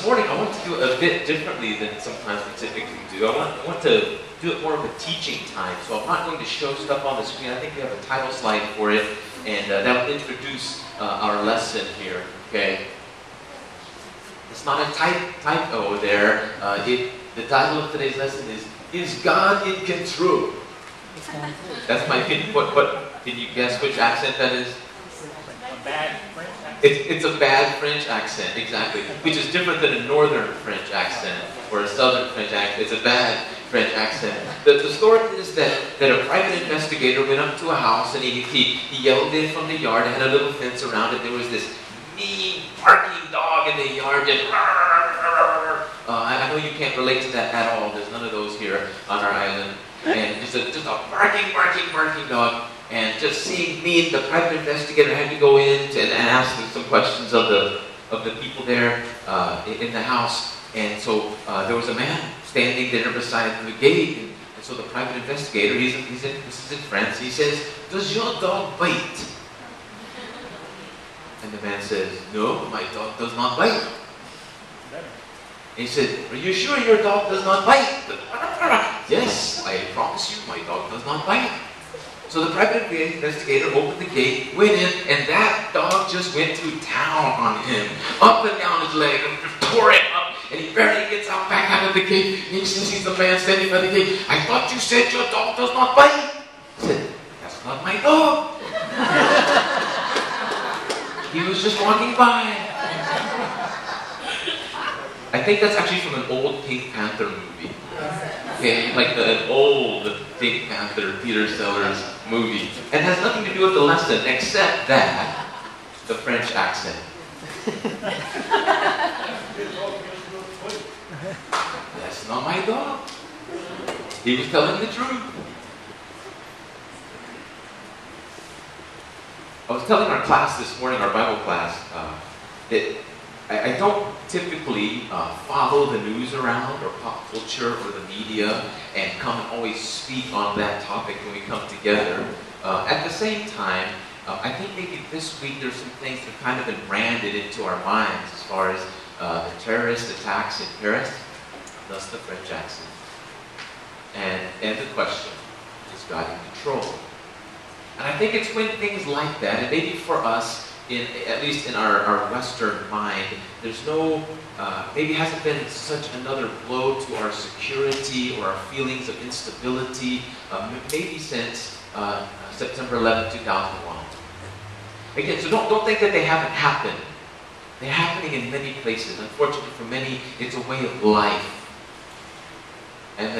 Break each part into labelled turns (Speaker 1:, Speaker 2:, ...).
Speaker 1: this morning I want to do it a bit differently than sometimes we typically do. I want to do it more of a teaching time, so I'm not going to show stuff on the screen. I think we have a title slide for it, and that will introduce our lesson here, okay? It's not a typo there. The title of today's lesson is God in Control? That's my opinion. What, can you guess which accent that is?
Speaker 2: A bad French accent.
Speaker 1: It's a bad French accent, exactly. Which is different than a northern French accent or a southern French accent. It's a bad French accent. The story is that a private investigator went up to a house and he yelled in from the yard. It had a little fence around it. There was this mean, barking dog in the yard. Just, I know you can't relate to that at all. There's none of those here on our island. And just a barking dog. And just seeing me, the private investigator, had to go in and ask some questions of the people there in the house. And so there was a man standing there beside the gate. And so the private investigator, this is in France, he says, "Does your dog bite?" And the man says, "No, my dog does not bite." And he said, "Are you sure your dog does not bite?" "Yes, I promise you, my dog does not bite." So the private investigator opened the gate, went in, and that dog just went to town on him. Up and down his leg, and just tore it up, and he barely gets back out of the gate. And he sees the man standing by the gate. "I thought you said your dog does not bite." He said, "That's not my dog." He was just walking by. I think that's actually from an old Pink Panther movie. Okay, like an old Pink Panther, Peter Sellers movie. And has nothing to do with the lesson except that, the French accent. That's not my dog. He was telling the truth. I was telling our class this morning, our Bible class, that I don't typically follow the news around or pop culture or the media and come and always speak on that topic when we come together. At the same time, I think maybe this week there's some things that have kind of been branded into our minds as far as the terrorist attacks in Paris, thus the French accent. And the question, is God in control? And I think it's when things like that, and maybe for us, at least in our Western mind, there's no, maybe hasn't been such another blow to our security or our feelings of instability, maybe since September 11, 2001. Again, so don't think that they haven't happened. They're happening in many places. Unfortunately for many, it's a way of life. And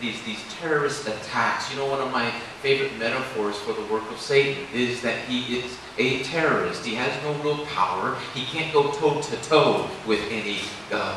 Speaker 1: these terrorist attacks, you know, one of my favorite metaphors for the work of Satan is that he is a terrorist. He has no real power. He can't go toe-to-toe with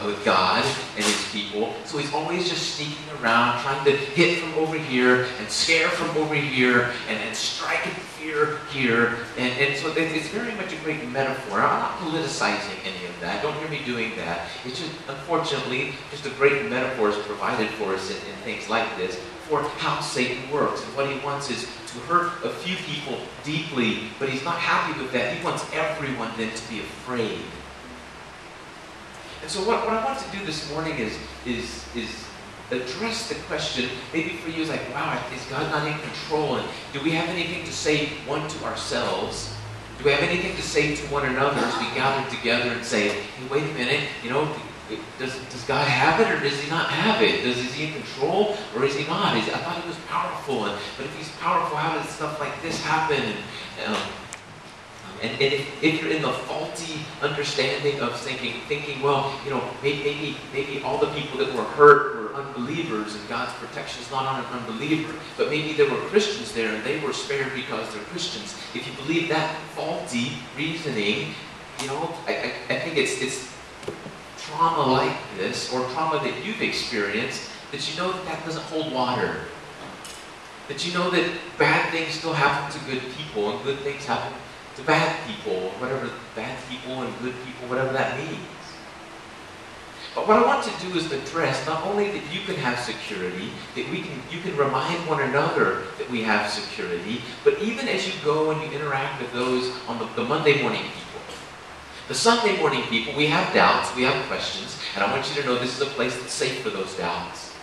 Speaker 1: with God and his people. So he's always just sneaking around, trying to hit from over here and scare from over here and strike and fear here. And so it's very much a great metaphor. I'm not politicizing any of that. Don't hear me doing that. It's just, unfortunately, just a great metaphor is provided for us in things like this for how Satan works. And what he wants is to hurt a few people deeply, but he's not happy with that. He wants everyone then to be afraid. And so what I want to do this morning is address the question, maybe for you is like, wow, is God not in control? And do we have anything to say one to ourselves? Do we have anything to say to one another as we gather together and say, hey, wait a minute, you know, does God have it or does he not have it? Is he in control or is he not? I thought he was powerful, but if he's powerful, how does stuff like this happen? And if you're in the faulty understanding of thinking, well, you know, maybe all the people that were hurt were unbelievers and God's protection is not on an unbeliever, but maybe there were Christians there and they were spared because they're Christians. If you believe that faulty reasoning, you know, I think it's trauma like this, or trauma that you've experienced, that you know that doesn't hold water. That you know that bad things still happen to good people, and good things happen to bad people, whatever bad people and good people, whatever that means. But what I want to do is address not only that you can have security, that you can remind one another that we have security, but even as you go and you interact with those on the Monday morning people, The Sunday morning people, we have doubts, we have questions, and I want you to know this is a place that's safe for those doubts.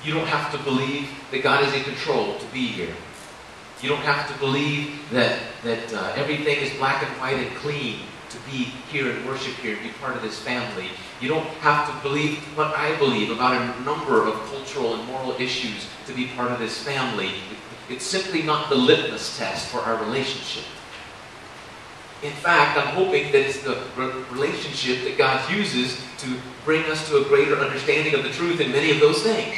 Speaker 1: You don't have to believe that God is in control to be here. You don't have to believe that everything is black and white and clean to be here and worship here and be part of this family. You don't have to believe what I believe about a number of cultural and moral issues to be part of this family. It's simply not the litmus test for our relationship. In fact, I'm hoping that it's the relationship that God uses to bring us to a greater understanding of the truth in many of those things.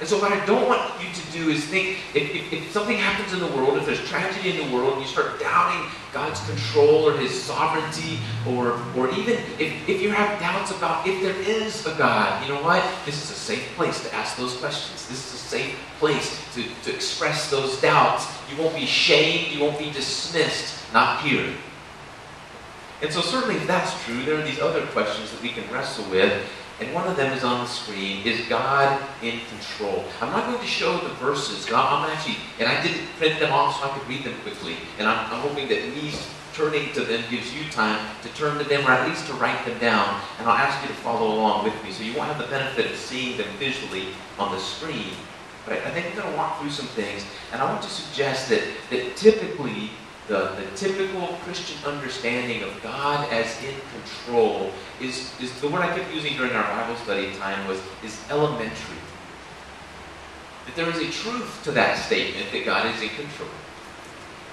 Speaker 1: And so what I don't want you to do is think, if something happens in the world, if there's tragedy in the world, and you start doubting God's control or His sovereignty, or even if you have doubts about if there is a God, you know what? This is a safe place to ask those questions. This is a safe place to express those doubts. You won't be shamed, you won't be dismissed, not here. And so certainly if that's true, there are these other questions that we can wrestle with. And one of them is on the screen. Is God in control? I'm not going to show the verses. I'm actually, and I didn't print them off so I could read them quickly. And I'm hoping that me turning to them gives you time to turn to them, or at least to write them down. And I'll ask you to follow along with me. So you won't have the benefit of seeing them visually on the screen. But I think I'm going to walk through some things. And I want to suggest that typically, the typical Christian understanding of God as in control is the word I kept using during our Bible study time is elementary. That there is a truth to that statement that God is in control.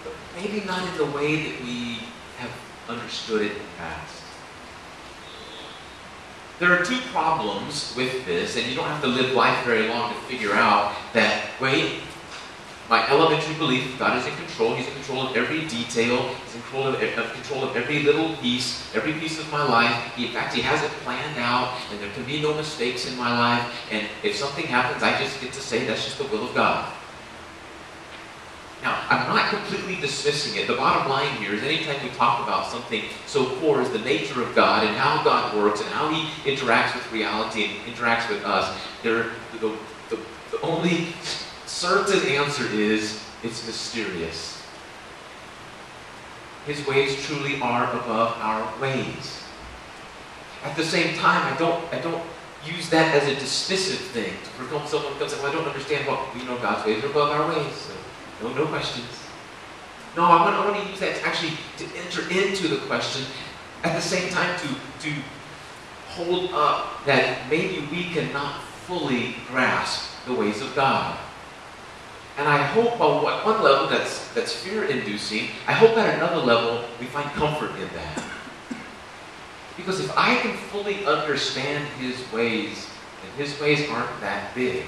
Speaker 1: But maybe not in the way that we have understood it in the past. There are two problems with this, and you don't have to live life very long to figure out that, wait, my elementary belief, God is in control. He's in control of every detail. He's in control of every little piece, every piece of my life. In fact, He has it planned out, and there can be no mistakes in my life. And if something happens, I just get to say that's just the will of God. Now, I'm not completely dismissing it. The bottom line here is anytime we talk about something so core as the nature of God and how God works and how He interacts with reality and interacts with us, the only certain answer is it's mysterious. His ways truly are above our ways. At the same time, I don't use that as a dismissive thing. To someone comes and well, I don't understand God's ways are above our ways. So no questions. No, I want to use that actually to enter into the question. At the same time, to hold up that maybe we cannot fully grasp the ways of God. And I hope on one level that's fear-inducing, I hope at another level we find comfort in that. Because if I can fully understand His ways, and His ways aren't that big,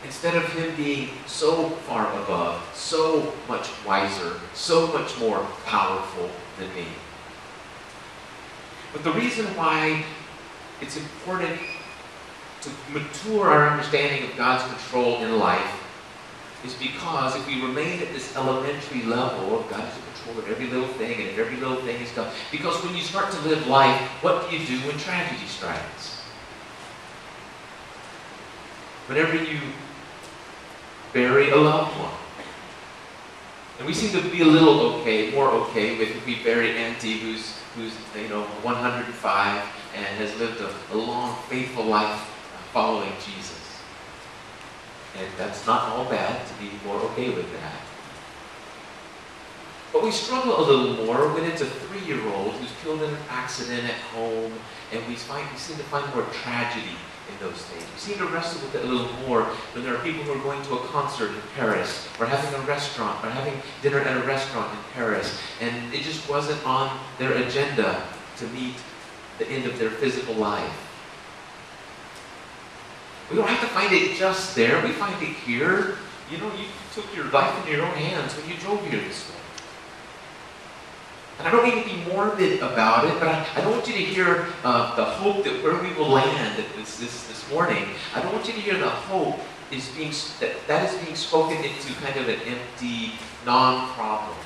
Speaker 1: instead of Him being so far above, so much wiser, so much more powerful than me. But the reason why it's important to mature our understanding of God's control in life is because if we remain at this elementary level of God is in control of every little thing and every little thing is done, because when you start to live life, what do you do when tragedy strikes? Whenever you bury a loved one. And we seem to be a little more okay with if we bury Auntie who's 105 and has lived a long, faithful life following Jesus. And that's not all bad to be more okay with that. But we struggle a little more when it's a 3-year-old who's killed in an accident at home, and we seem to find more tragedy in those things. We seem to wrestle with it a little more when there are people who are going to a concert in Paris, or having dinner at a restaurant in Paris, and it just wasn't on their agenda to meet the end of their physical life. We don't have to find it just there. We find it here. You took your life into your own hands when you drove here this morning. And I don't mean to be morbid about it, but I don't want you to hear the hope that where we will land this morning. I don't want you to hear the hope that is being spoken into kind of an empty, non-problem.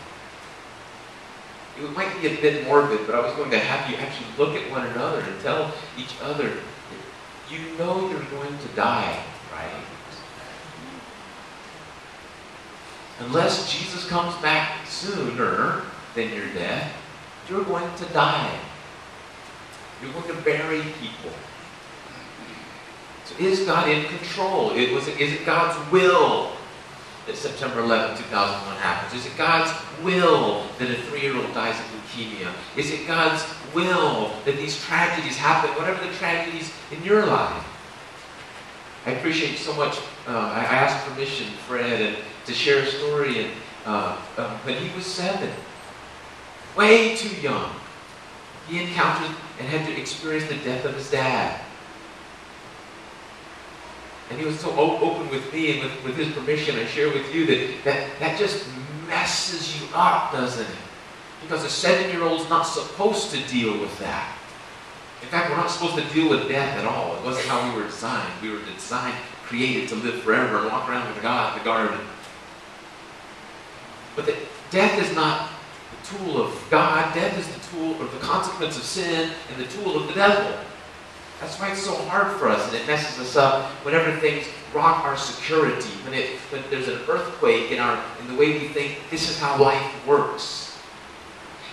Speaker 1: It might be a bit morbid, but I was going to have you actually look at one another and tell each other, you know you're going to die, right? unless Jesus comes back sooner than your death, you're going to die. You're going to bury people. So is God in control? Is it God's will that September 11, 2001 happens? Is it God's will that a 3-year-old dies of leukemia? Is it God's will that these tragedies happen, whatever the tragedies in your life? I appreciate so much, I asked permission, Fred, to share a story when he was 7. Way too young. He encountered and had to experience the death of his dad. And he was so open with me, and with his permission, I share with you that just messes you up, doesn't it? Because a 7-year-old's not supposed to deal with that. In fact, we're not supposed to deal with death at all. It wasn't how we were designed. We were designed, created to live forever and walk around with God in the garden. But death is not the tool of God. Death is the tool or the consequence of sin and the tool of the devil. That's why it's so hard for us, and it messes us up whenever things rock our security, when there's an earthquake in the way we think this is how life works.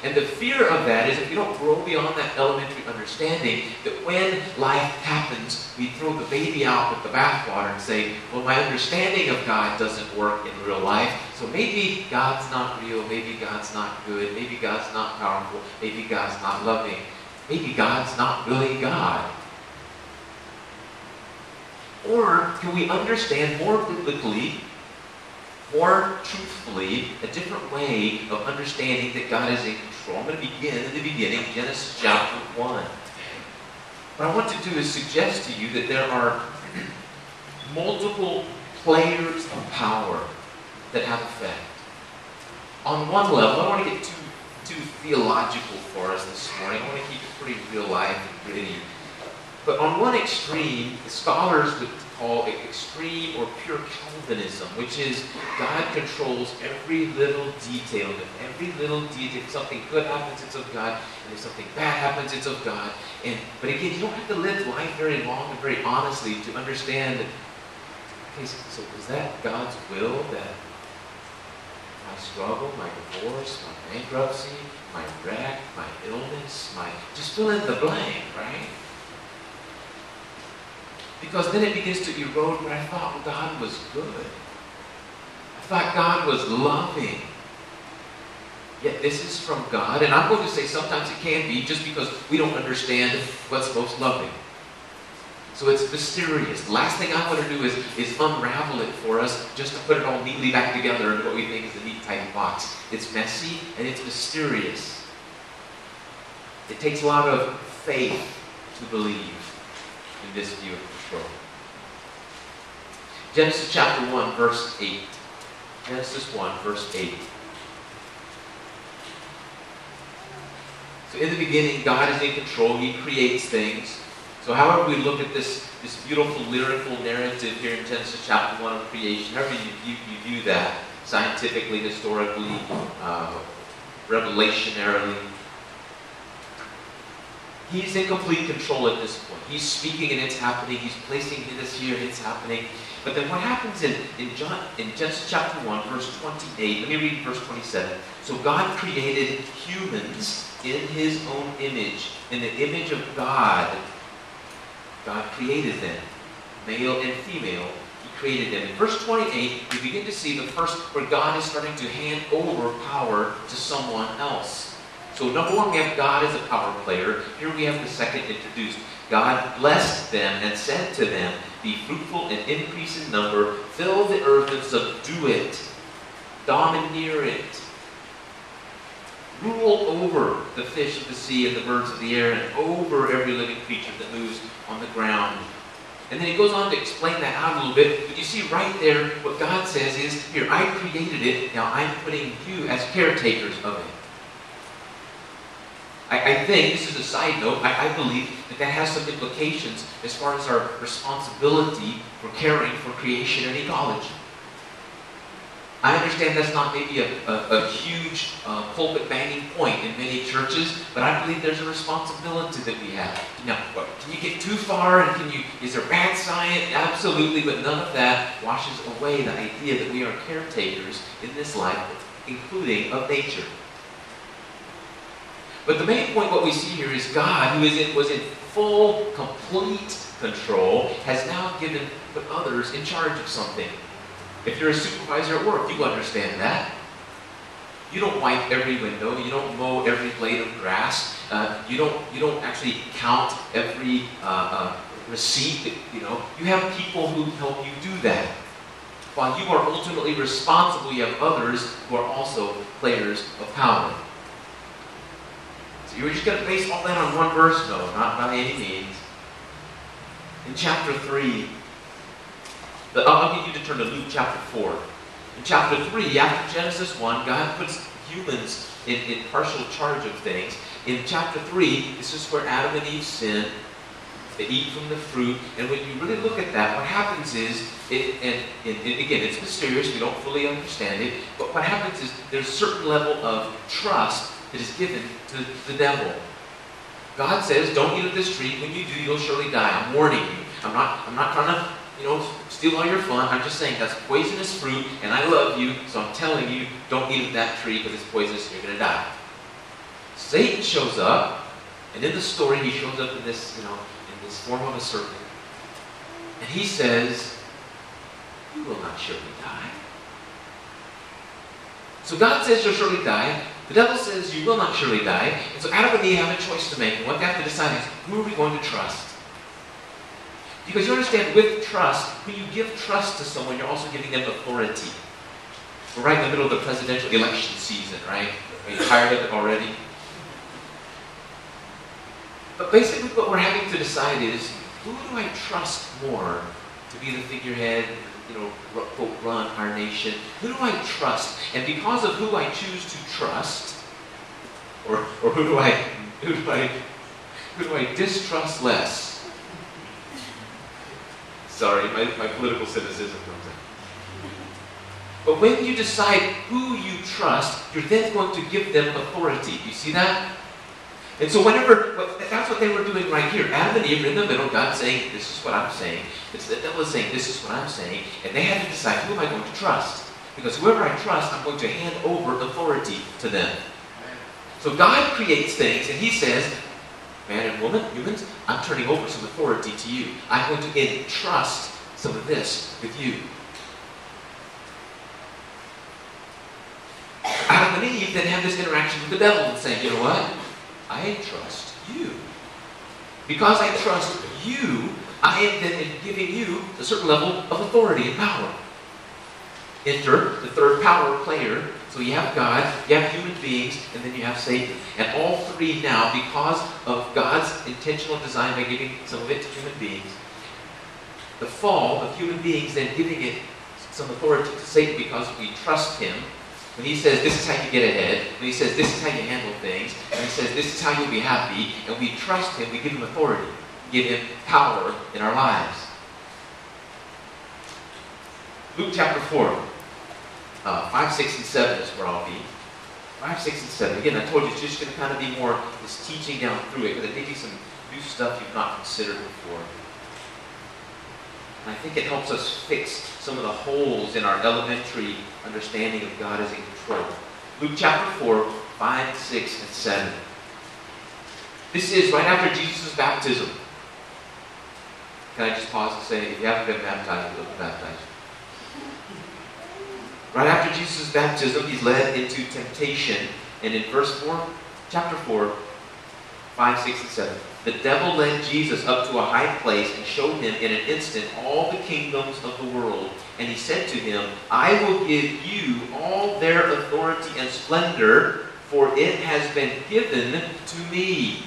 Speaker 1: And the fear of that is if you don't grow beyond that elementary understanding, that when life happens, we throw the baby out with the bathwater and say, well, my understanding of God doesn't work in real life, so maybe God's not real, maybe God's not good, maybe God's not powerful, maybe God's not loving, maybe God's not really God. Or can we understand more biblically, more truthfully, a different way of understanding that God is in control? I'm going to begin in the beginning, Genesis chapter 1. What I want to do is suggest to you that there are multiple players of power that have effect. On one level, I don't want to get too theological for us this morning. I want to keep it pretty real life and gritty. But on one extreme, the scholars would call it extreme or pure Calvinism, which is God controls every little detail. And if every little detail, if something good happens, it's of God. And if something bad happens, it's of God. But again, you don't have to live life very long and very honestly to understand that, okay, so is that God's will that my struggle, my divorce, my bankruptcy, my wreck, my illness, just fill in the blank, right? Because then it begins to erode what I thought God was good. I thought God was loving. Yet this is from God. And I'm going to say sometimes it can be just because we don't understand what's most loving. So it's mysterious. The last thing I want to do is unravel it for us just to put it all neatly back together into what we think is a neat, tidy box. It's messy and it's mysterious. It takes a lot of faith to believe in this view of control. Genesis chapter 1, verse 8. Genesis 1, verse 8. So in the beginning, God is in control. He creates things. So however we look at this beautiful lyrical narrative here in Genesis chapter 1 of creation, however you view that, scientifically, historically, revelationarily, He's in complete control at this point. He's speaking and it's happening. He's placing this here and it's happening. But then what happens in Genesis chapter 1, verse 28, let me read verse 27. So God created humans in His own image. In the image of God, God created them. Male and female, He created them. In verse 28, we begin to see the first where God is starting to hand over power to someone else. So number one, we have God as a power player. Here we have the second introduced. God blessed them and said to them, be fruitful and increase in number, fill the earth and subdue it, domineer it, rule over the fish of the sea and the birds of the air and over every living creature that moves on the ground. And then He goes on to explain that out a little bit. But you see right there, what God says is, here, I created it, now I'm putting you as caretakers of it. I think, this is a side note, I believe that has some implications as far as our responsibility for caring for creation and ecology. I understand that's not maybe a huge pulpit banging point in many churches, but I believe there's a responsibility that we have. Now, can you get too far, and is there bad science? Absolutely, but none of that washes away the idea that we are caretakers in this life, including of nature. But the main point, what we see here, is God, who was in full, complete control, has now put others in charge of something. If you're a supervisor at work, you understand that. You don't wipe every window. You don't mow every blade of grass. You don't actually count every receipt. You have people who help you do that. While you are ultimately responsible, you have others who are also players of power. So you're just going to base all that on one verse? No, not by any means. In chapter 3, I'll get you to turn to Luke chapter 4. In chapter 3, after Genesis 1, God puts humans in partial charge of things. In chapter 3, this is where Adam and Eve sin. They eat from the fruit. And when you really look at that, what happens is, and again, it's mysterious, we don't fully understand it, but what happens is there's a certain level of trust that is given to the devil. God says, don't eat of this tree. When you do, you'll surely die. I'm warning you. I'm not trying to steal all your fun. I'm just saying that's poisonous fruit, and I love you, so I'm telling you, don't eat of that tree because it's poisonous and you're going to die. Satan shows up, and in the story, he shows up in this, in this form of a serpent. And he says, you will not surely die. So God says you'll surely die. The devil says you will not surely die. And so Adam and Eve have a choice to make. And what they have to decide is, who are we going to trust? Because you understand, with trust, when you give trust to someone, you're also giving them authority. We're right in the middle of the presidential election season, right? Are you tired of it already? But basically what we're having to decide is, who do I trust more to be the figurehead, quote, run our nation? Who do I trust? And because of who I choose to trust, or who do I distrust less? Sorry, my political cynicism comes in. But when you decide who you trust, you're then going to give them authority. You see that? And so that's what they were doing right here. Adam and Eve were in the middle, God saying, this is what I'm saying. The devil is saying, this is what I'm saying. And they had to decide, who am I going to trust? Because whoever I trust, I'm going to hand over authority to them. So God creates things, and he says, man and woman, humans, I'm turning over some authority to you. I'm going to entrust some of this with you. Adam and Eve then have this interaction with the devil and saying, you know what? I trust you. Because I trust you, I am then giving you a certain level of authority and power. Enter the third power player. So you have God, you have human beings, and then you have Satan. And all three now, because of God's intentional design by giving some of it to human beings, the fall of human beings then giving it some authority to Satan because we trust him. When he says, this is how you get ahead, when he says, this is how you handle things, and he says, this is how you'll be happy, and we trust him, we give him authority, give him power in our lives. Luke chapter 4, 5, 6, and 7 is where I'll be. 5, 6, and 7. Again, I told you it's just going to kind of be more this teaching down through it, but it may be some new stuff you've not considered before. And I think it helps us fix some of the holes in our elementary understanding of God as in control. Luke chapter 4, 5, 6, and 7. This is right after Jesus' baptism. Can I just pause and say, if you haven't been baptized, you'll be baptized. Right after Jesus' baptism, he's led into temptation. And in verse 4, chapter 4, 5, 6, and 7. The devil led Jesus up to a high place and showed him in an instant all the kingdoms of the world. And he said to him, I will give you all their authority and splendor, for it has been given to me,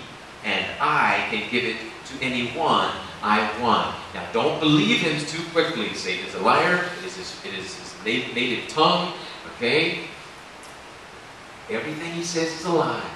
Speaker 1: and I can give it to anyone I want. Now, don't believe him too quickly. Satan is a liar. It is his native tongue. Okay? Everything he says is a lie.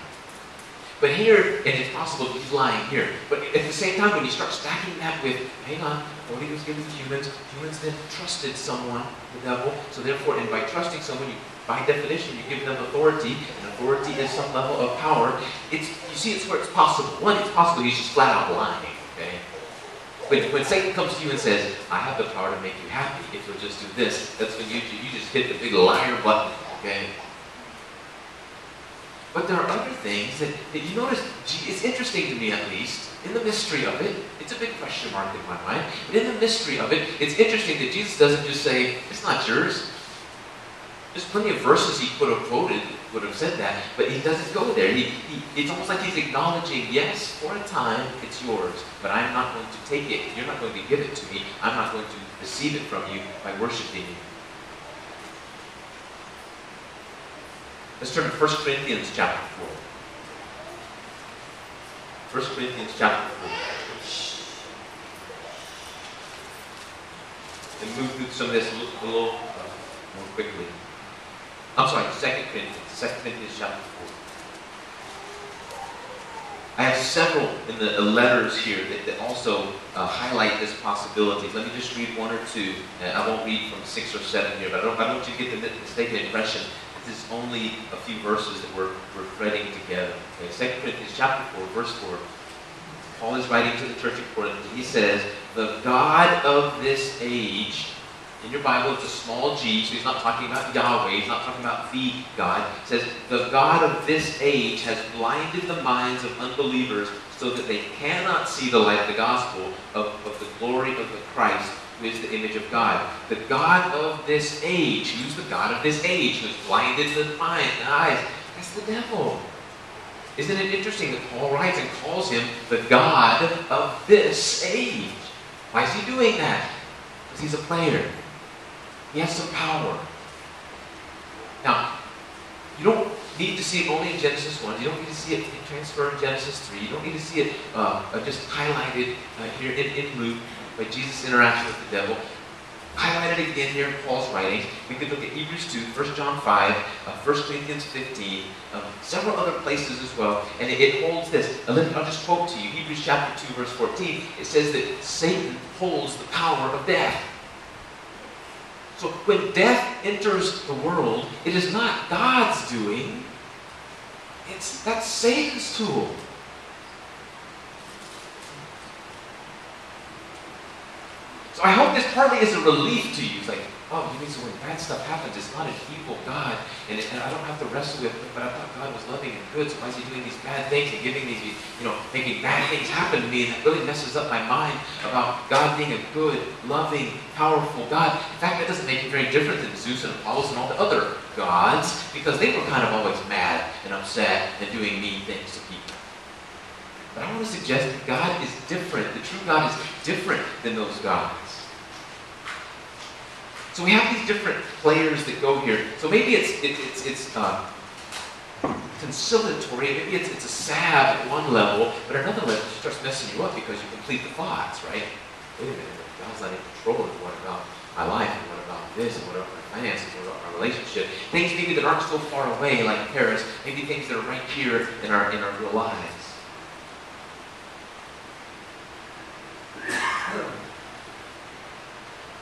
Speaker 1: But here, and it's possible that he's lying here, but at the same time, when you start stacking that with, hang on, authority was given to humans, humans then trusted someone, the devil, so therefore, and by trusting someone, by definition, you give them authority, and authority is some level of power. You see, it's where it's possible. One, it's possible he's just flat out lying, okay? When Satan comes to you and says, I have the power to make you happy if you'll just do this, that's when you just hit the big liar button, okay? But there are other things that you notice, it's interesting to me at least, in the mystery of it, it's a big question mark in my mind, but in the mystery of it, it's interesting that Jesus doesn't just say, it's not yours. There's plenty of verses he could have quoted, would have said that, but he doesn't go there. It's almost like he's acknowledging, yes, for a time, it's yours, but I'm not going to take it. You're not going to give it to me. I'm not going to receive it from you by worshiping you. Let's turn to 1 Corinthians chapter 4. 1 Corinthians chapter 4. And move through some of this a little more quickly. I'm sorry, 2 Corinthians chapter 4. I have several in the letters here that also highlight this possibility. Let me just read one or two. I won't read from 6 or 7 here, but I don't want you to get the mistaken impression this is only a few verses that we're threading together. Okay, 2 Corinthians chapter 4, verse 4. Paul is writing to the church of Corinth, and he says, the God of this age, in your Bible it's a small g, so he's not talking about Yahweh, he's not talking about the God. It says, the God of this age has blinded the minds of unbelievers so that they cannot see the light of the gospel of the glory of the Christ, who is the image of God. The God of this age. Who's the God of this age? Who's blinded the mind, the eyes? That's the devil. Isn't it interesting that Paul writes and calls him the God of this age? Why is he doing that? Because he's a player. He has some power. Now, you don't need to see it only in Genesis 1. You don't need to see it transferred in Genesis 3. You don't need to see it just highlighted here in Luke by Jesus' interaction with the devil. Highlighted again here in Paul's writings. We could look at Hebrews 2, 1 John 5, 1 Corinthians 15, several other places as well. And it holds this. I'll just quote to you. Hebrews chapter 2, verse 14. It says that Satan holds the power of death. So when death enters the world, it is not God's doing. That's Satan's tool. So I hope this partly is a relief to you. It's like, oh, you mean so when bad stuff happens, it's not an evil God, and I don't have to wrestle with it, but I thought God was loving and good, so why is he doing these bad things and giving these, making bad things happen to me, and that really messes up my mind about God being a good, loving, powerful God. In fact, that doesn't make it very different than Zeus and Apollos and all the other gods, because they were kind of always mad and upset and doing mean things to people. But I want to suggest that God is different. The true God is different than those gods. So we have these different players that go here. So maybe it's conciliatory. Maybe it's a salve at one level, but at another level it starts messing you up because you complete the thoughts, right? Wait a minute, God's not in control. What about my life? And what about this? And what about my finances? What about my relationship? Things maybe that aren't so far away, like Paris. Maybe things that are right here in our real lives.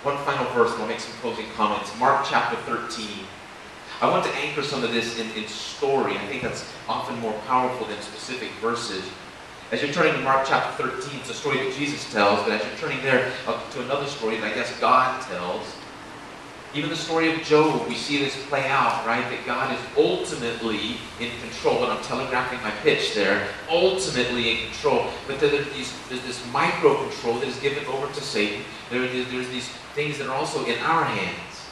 Speaker 1: One final verse, and I'll make some closing comments. Mark chapter 13. I want to anchor some of this in story. I think that's often more powerful than specific verses. As you're turning to Mark chapter 13, it's a story that Jesus tells, but as you're turning there to another story that I guess God tells, even the story of Job, we see this play out, right? That God is ultimately in control, and I'm telegraphing my pitch there, ultimately in control. But there's this micro-control that is given over to Satan. There's these things that are also in our hands.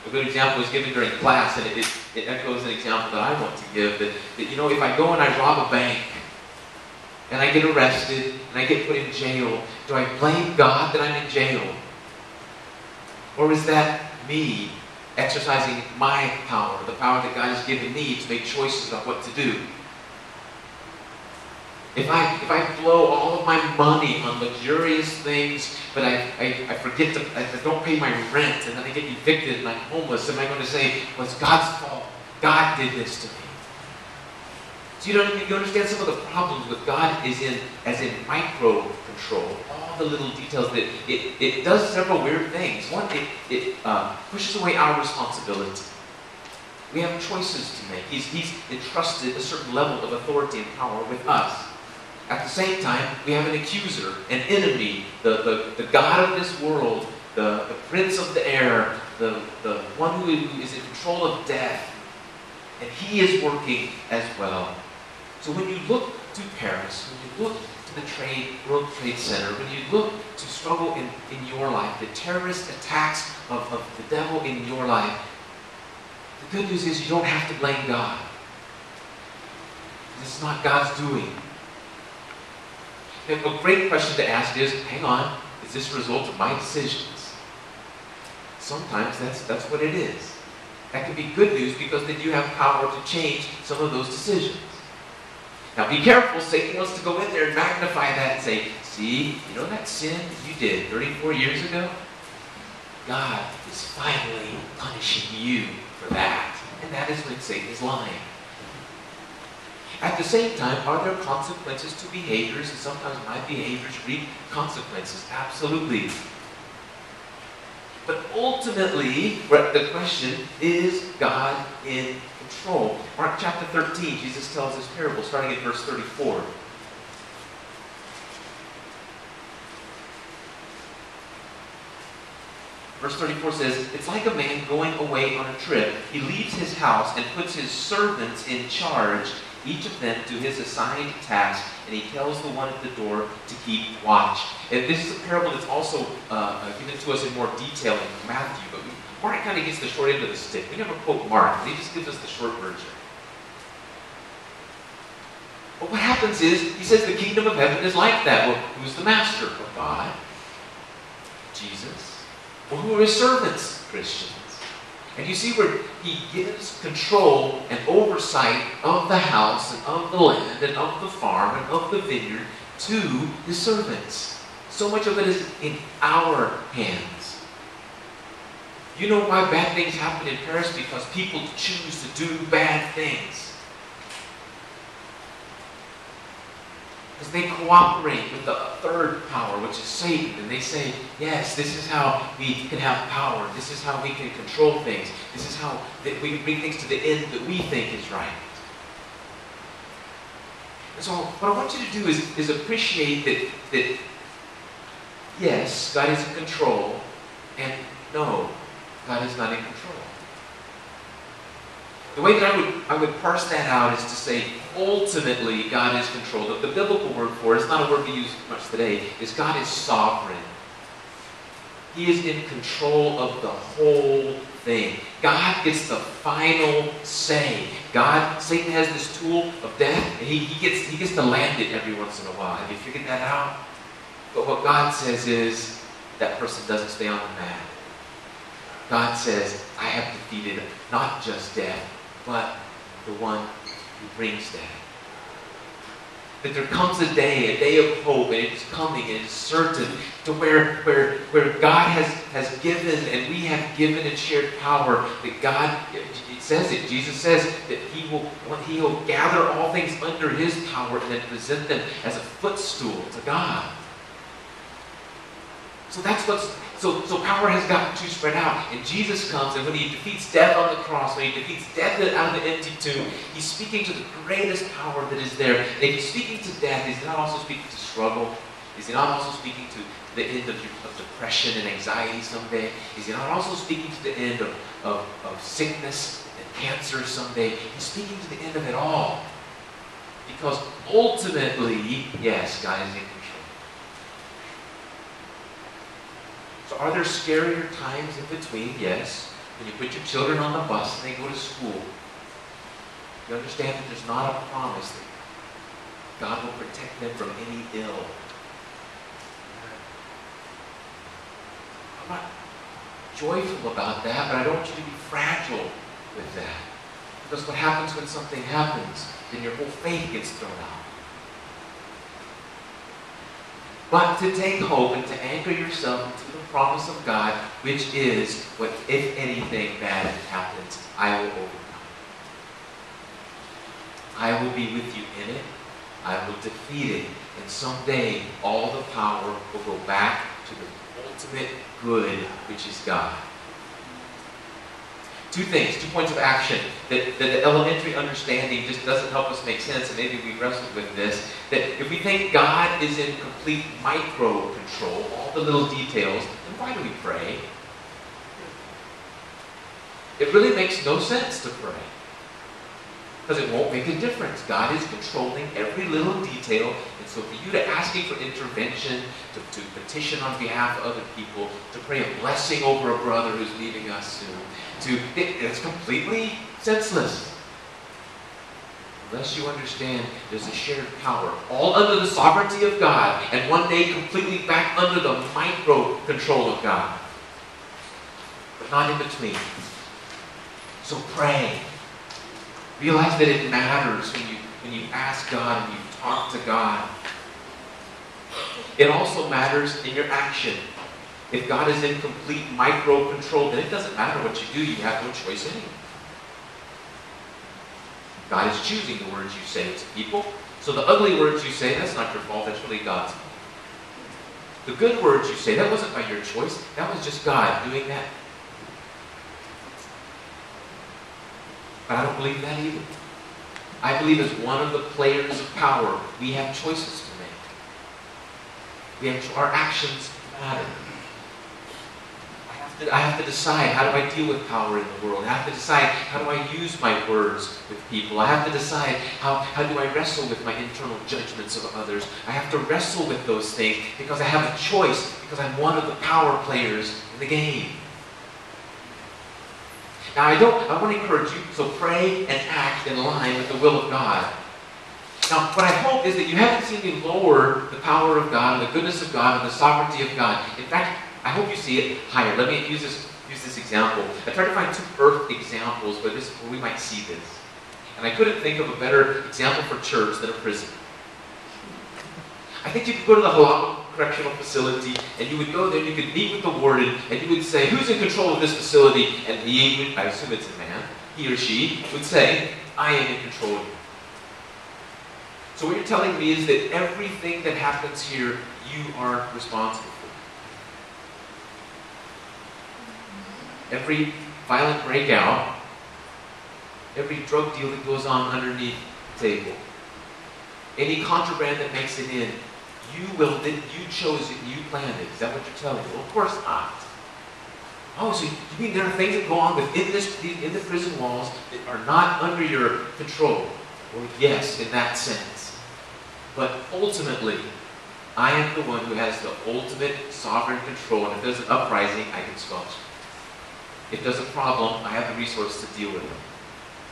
Speaker 1: A good example was given during class, and it echoes an example that I want to give, that if I go and I rob a bank, and I get arrested, and I get put in jail, do I blame God that I'm in jail? Or is that me exercising my power, the power that God has given me to make choices about what to do? If I blow all of my money on luxurious things, but I forget I don't pay my rent, and then I get evicted and I'm homeless, am I going to say, well, it's God's fault? God did this to me. So you understand some of the problems with God is as in micro control, all the little details that it does several weird things. One, it pushes away our responsibility. We have choices to make. He's entrusted a certain level of authority and power with us. At the same time, we have an accuser, an enemy, the God of this world, the prince of the air, the one who is in control of death. And he is working as well. So when you look to Paris, when you look to the World Trade Center, when you look to struggle in your life, the terrorist attacks of the devil in your life, the good news is you don't have to blame God. This is not God's doing. And a great question to ask is, hang on, is this a result of my decisions? Sometimes that's what it is. That can be good news because then you have power to change some of those decisions. Now be careful, Satan wants to go in there and magnify that and say, see, you know that sin you did 34 years ago? God is finally punishing you for that. And that is when Satan is lying. At the same time, are there consequences to behaviors? And sometimes my behaviors reap consequences. Absolutely. But ultimately, the question, is God in control? Mark chapter 13, Jesus tells this parable, starting at verse 34. Verse 34 says, it's like a man going away on a trip. He leaves his house and puts his servants in charge, each of them to his assigned task, and he tells the one at the door to keep watch. And this is a parable that's also given to us in more detail in Matthew, but Mark kind of gets the short end of the stick. We never quote Mark, he just gives us the short version. But what happens is, he says the kingdom of heaven is like that. Well, who's the master? Well, God. Jesus. Well, who are his servants? Christians. And you see where he gives control and oversight of the house and of the land and of the farm and of the vineyard to his servants. So much of it is in our hands. You know why bad things happen in Paris? Because people choose to do bad things. Because they cooperate with the third power, which is Satan, and they say, yes, this is how we can have power. This is how we can control things. This is how we can bring things to the end that we think is right. And so what I want you to do is appreciate that yes, God is in control, and no, God is not in control. The way that I would parse that out is to say, ultimately, God is controlled. The biblical word for it, it's not a word we use much today, is God is sovereign. He is in control of the whole thing. God gets the final say. Satan has this tool of death, and he gets to land it every once in a while. Have you figured that out? But what God says is, that person doesn't stay on the mat. God says, I have defeated not just death, but the one who brings death. That there comes a day of hope, and it's coming, and it's certain, to where God has given, and we have given and shared power, that God, it says it, Jesus says that He will gather all things under His power and then present them as a footstool to God. So that's so power has gotten too spread out. And Jesus comes, and when He defeats death on the cross, when He defeats death out of the empty tomb, He's speaking to the greatest power that is there. And if He's speaking to death, is He not also speaking to struggle? Is He not also speaking to the end of depression and anxiety someday? Is He not also speaking to the end of sickness and cancer someday? He's speaking to the end of it all. Because ultimately, yes, God is in control. So are there scarier times in between? Yes. When you put your children on the bus and they go to school, you understand that there's not a promise that God will protect them from any ill. I'm not joyful about that, but I don't want you to be fragile with that. Because what happens when something happens, then your whole faith gets thrown out. But to take hope and to anchor yourself into the promise of God, which is, what if anything bad happens, I will overcome. I will be with you in it. I will defeat it. And someday, all the power will go back to the ultimate good, which is God. Two things, 2 points of action that the elementary understanding just doesn't help us make sense, and maybe we wrestled with this, that if we think God is in complete micro control, all the little details, then why do we pray? It really makes no sense to pray, because it won't make a difference. God is controlling every little detail, and so for you to asking for intervention, to petition on behalf of other people, to pray a blessing over a brother who's leaving us soon, it's completely senseless. Unless you understand there's a shared power, all under the sovereignty of God, and one day completely back under the micro control of God. But not in between. So pray. Realize that it matters when you ask God and you talk to God. It also matters in your action. If God is in complete micro control, then it doesn't matter what you do. You have no choice anyway. God is choosing the words you say to people. So the ugly words you say, that's not your fault. That's really God's fault. The good words you say, that wasn't by your choice. That was just God doing that. But I don't believe that either. I believe as one of the players of power, we have choices to make. Our actions matter. I have to decide, how do I deal with power in the world? I have to decide, how do I use my words with people? I have to decide, how do I wrestle with my internal judgments of others? I have to wrestle with those things because I have a choice, because I'm one of the power players in the game. Now, I want to encourage you, so pray and act in line with the will of God. Now, what I hope is that you haven't seen me lower the power of God and the goodness of God and the sovereignty of God. In fact, I hope you see it higher. Let me use this example. I tried to find 2 earth examples where we might see this. And I couldn't think of a better example for church than a prison. I think you could go to the Halal Correctional Facility, and you would go there, and you could meet with the warden, and you would say, who's in control of this facility? And he would, I assume it's a man, he or she, would say, I am in control of you. So what you're telling me is that everything that happens here, you are responsible for. Every violent breakout, every drug deal that goes on underneath the table, any contraband that makes it in, you chose it, you planned it. Is that what you're telling me? Well, of course not. Oh, so you mean there are things that go on within the prison walls that are not under your control? Well, yes, in that sense. But ultimately, I am the one who has the ultimate sovereign control, and if there's an uprising, I can squelch it. If there's a problem, I have the resource to deal with it.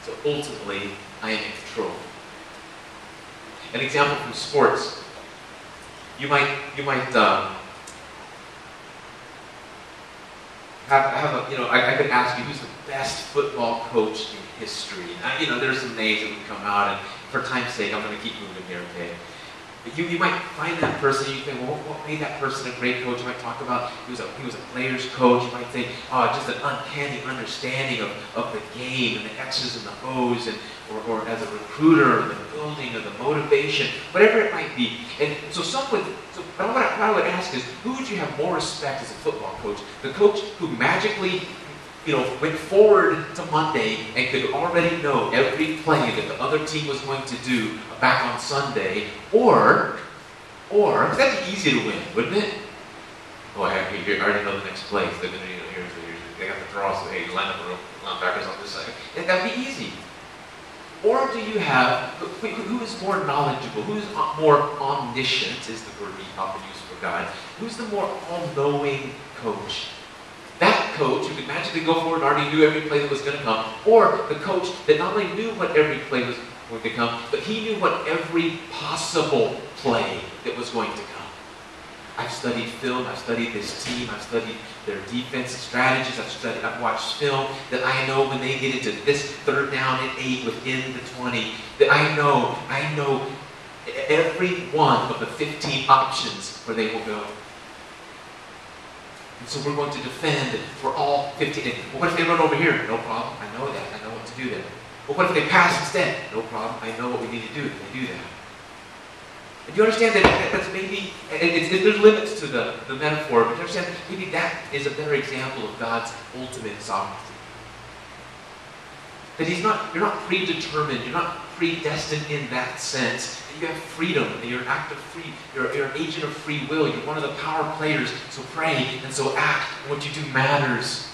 Speaker 1: So ultimately, I am in control. An example from sports. You might I could ask you, who's the best football coach in history? And there's some names that would come out, and for time's sake, I'm going to keep moving here, okay? But you might find that person, you think, well, what made that person a great coach? You might talk about, he was a player's coach. You might think, just an uncanny understanding of the game and the X's and the O's, or as a recruiter, or the building, or the motivation, whatever it might be. And so what I would ask is, who would you have more respect as a football coach? The coach who magically went forward to Monday and could already know every play that the other team was going to do back on Sunday, or that'd be easy to win, wouldn't it? Oh, I already know the next play. So they're going to, they got the draw, so hey, line up the linebackers on this side. And that'd be easy. Or do you have, who is more knowledgeable? Who's more omniscient, is the word we often use for God? Who's the more all-knowing coach? That coach who could magically go forward and already knew every play that was going to come, or the coach that not only knew what every play was going to come, but he knew what every possible play that was going to come. I've studied film, I've studied this team, I've studied their defense strategies, I've watched film, that I know when they get into this 3rd down and 8 within the 20, that I know every one of the 15 options where they will go. And so we're going to defend for all 15. Well, what if they run over here? No problem. I know that. I know what to do there. But what if they pass instead? No problem. I know what we need to do if they do that. And you understand that that's maybe, there's limits to the metaphor, but you understand maybe that is a better example of God's ultimate sovereignty. That you're not predetermined, you're not predestined in that sense. You have freedom, and you're an act of you're an agent of free will. You're one of the power players, so pray and so act, and what you do matters.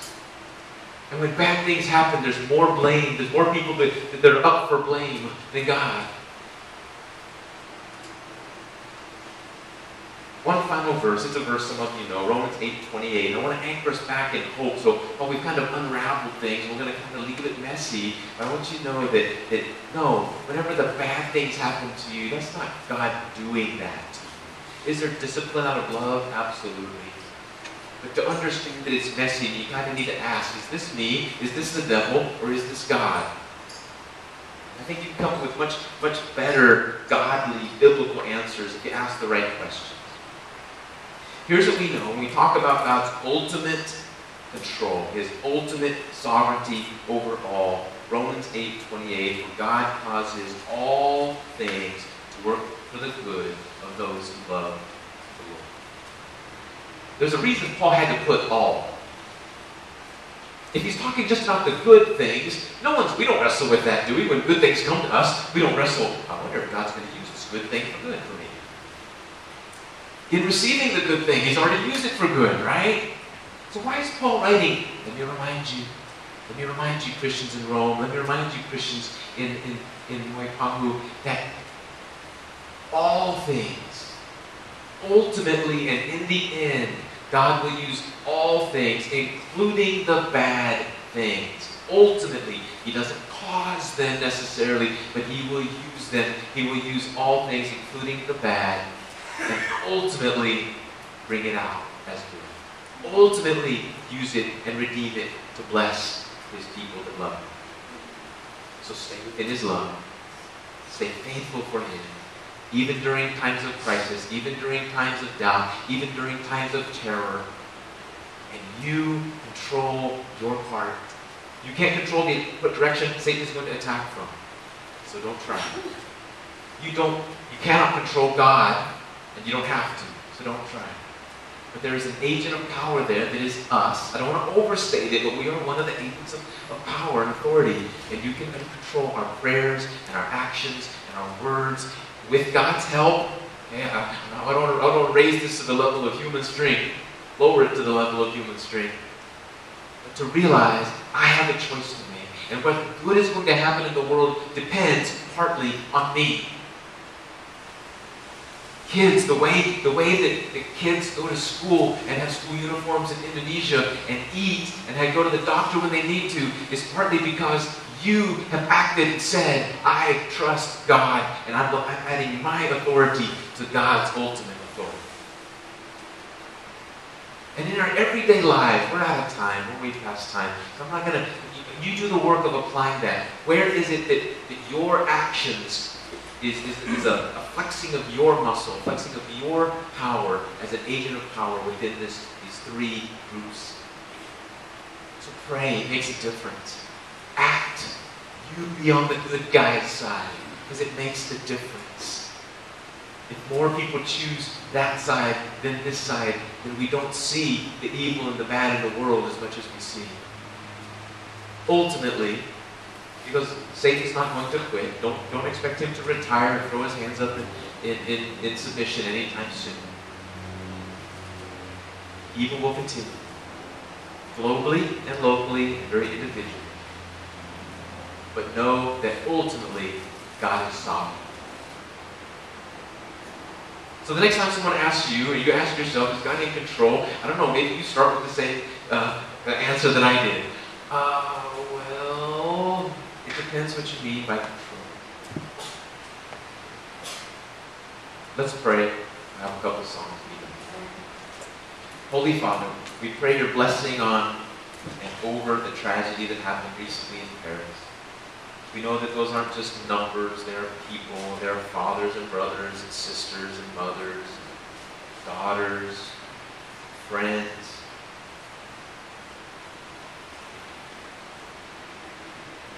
Speaker 1: And when bad things happen, there's more blame, there's more people that are up for blame than God. One final verse, it's a verse some of you know, Romans 8:28. I want to anchor us back in hope. So while we've kind of unraveled things, we're going to kind of leave it messy. But I want you to know that no, whenever the bad things happen to you, that's not God doing that. Is there discipline out of love? Absolutely. But to understand that it's messy, you kind of need to ask, is this me? Is this the devil? Or is this God? I think you come up with much, much better, godly, biblical answers if you ask the right questions. Here's what we know. When we talk about God's ultimate control, His ultimate sovereignty over all, Romans 8:28, for God causes all things to work for the good of those who love the Lord. There's a reason Paul had to put all. If he's talking just about the good things, we don't wrestle with that, do we? When good things come to us, we don't wrestle, I wonder if God's going to use this good thing for good for me. In receiving the good thing, He's already used it for good, right? So why is Paul writing, let me remind you Christians in Rome, let me remind you Christians in Waipahu, that all things, ultimately and in the end, God will use all things, including the bad things. Ultimately, He doesn't cause them necessarily, but He will use them. He will use all things, including the bad, and ultimately bring it out as good. Ultimately use it and redeem it to bless His people that love Him. So stay within His love. Stay faithful for Him. Even during times of crisis, even during times of doubt, even during times of terror. And you control your part. You can't control what direction Satan is going to attack from. So don't try. You cannot control God. And you don't have to, so don't try. But there is an agent of power there that is us. I don't want to overstate it, but we are one of the agents of power and authority. And you can control our prayers and our actions and our words with God's help. Yeah, I don't want to raise this to the level of human strength, lower it to the level of human strength. But to realize I have a choice to make. And what good is going to happen in the world depends partly on me. Kids, the way that the kids go to school and have school uniforms in Indonesia and eat and go to the doctor when they need to is partly because you have acted and said, I trust God, and I'm adding my authority to God's ultimate authority. And in our everyday lives, we're out of time, we're way past time, so I'm not going to, you do the work of applying that. Where is it that your actions is a flexing of your muscle, flexing of your power as an agent of power within these three groups? So pray, it makes a difference. Act. You be on the good guy's side, because it makes the difference. If more people choose that side than this side, then we don't see the evil and the bad in the world as much as we see. Ultimately, because Satan's not going to quit. Don't expect him to retire and throw his hands up in submission anytime soon. Evil will continue. Globally and locally and very individually. But know that ultimately God is sovereign. So the next time someone asks you, or you ask yourself, is God in control? I don't know, maybe you start with the same answer that I did. Well, it depends what you mean by control. Let's pray. I have a couple songs. Holy Father, we pray your blessing on and over the tragedy that happened recently in Paris. We know that those aren't just numbers, they are people, they are fathers and brothers and sisters and mothers, daughters, friends.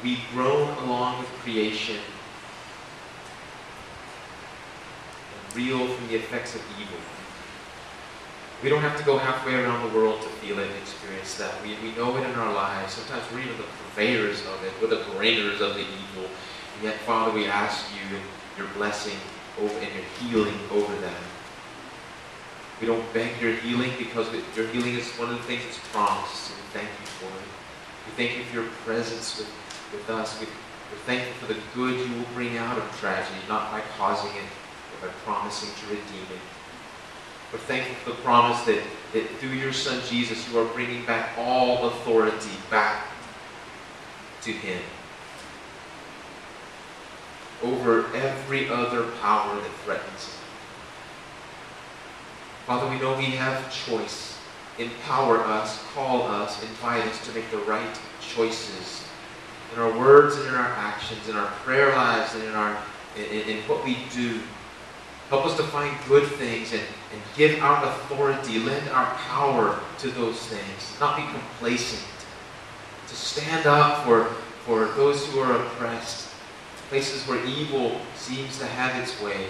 Speaker 1: We groan along with creation and reel from the effects of evil. We don't have to go halfway around the world to feel it and experience that. We know it in our lives. Sometimes we're even the purveyors of it. We're the bringers of the evil. And yet, Father, we ask you your blessing over and your healing over them. We don't beg your healing because your healing is one of the things that's promised. So we thank you for it. We thank you for your presence with us. We're thankful for the good you will bring out of tragedy, not by causing it, but by promising to redeem it. We're thankful for the promise that through your Son Jesus, you are bringing back all authority back to him over every other power that threatens him. Father, we know we have choice. Empower us, call us, invite us to make the right choices in our words and in our actions, in our prayer lives and in what we do. Help us to find good things and give our authority, lend our power to those things, not be complacent, to stand up for those who are oppressed, places where evil seems to have its way.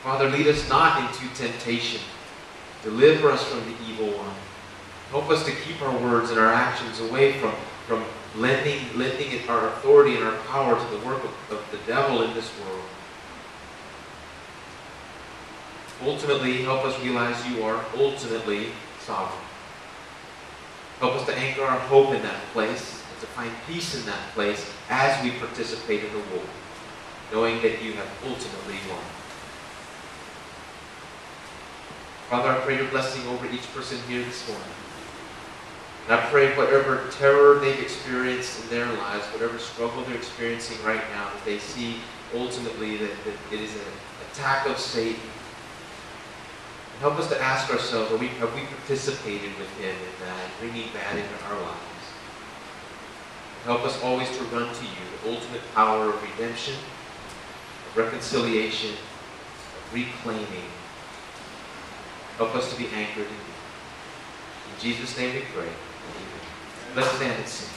Speaker 1: Father, lead us not into temptation. Deliver us from the evil one. Help us to keep our words and our actions away from lending our authority and our power to the work of the devil in this world. Ultimately, help us realize you are ultimately sovereign. Help us to anchor our hope in that place and to find peace in that place as we participate in the war, knowing that you have ultimately won. Father, I pray your blessing over each person here this morning. And I pray whatever terror they've experienced in their lives, whatever struggle they're experiencing right now, that they see ultimately that it is an attack of Satan. Help us to ask ourselves, have we participated with him in that, bringing that into our lives? Help us always to run to you, the ultimate power of redemption, of reconciliation, of reclaiming. Help us to be anchored in you. In Jesus' name we pray. Amen. Let's stand and sing.